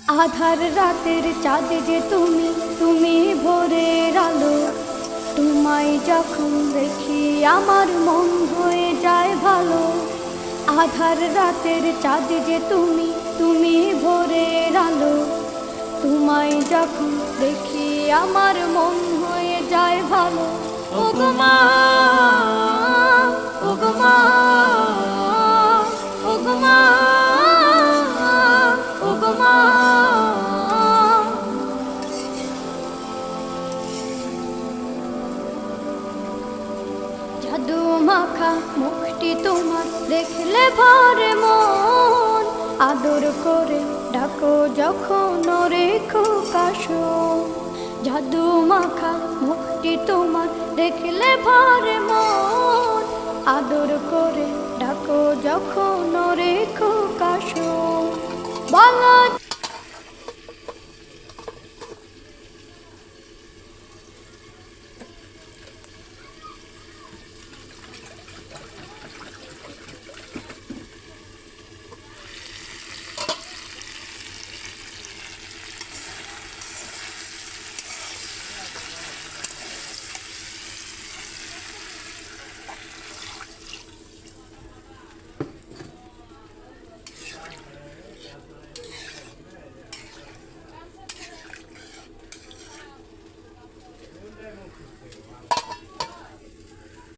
আধার রাতের চাঁদ যে তুমি, তুমি ভোরের আলো। তোমায় যখন দেখি আমার মন হয়ে যায় ভালো। আধার রাতের চাঁদ যে তুমি, তুমি ভোরের আলো। তোমায় যখন দেখি আমার মন হয়ে যায় ভালো। ওগো মা, ওগো মা, ওগো মা, ওগো মা। জাদু মাখা মুখটি তোমার দেখলে ভরে মন। আদর করে ডাকো যখন রেখো কাশো। জাদু মাখা মুখটি তোমার দেখলে ভরে মন। আদর করে ডাকো যখন রেখো কাশো। বলো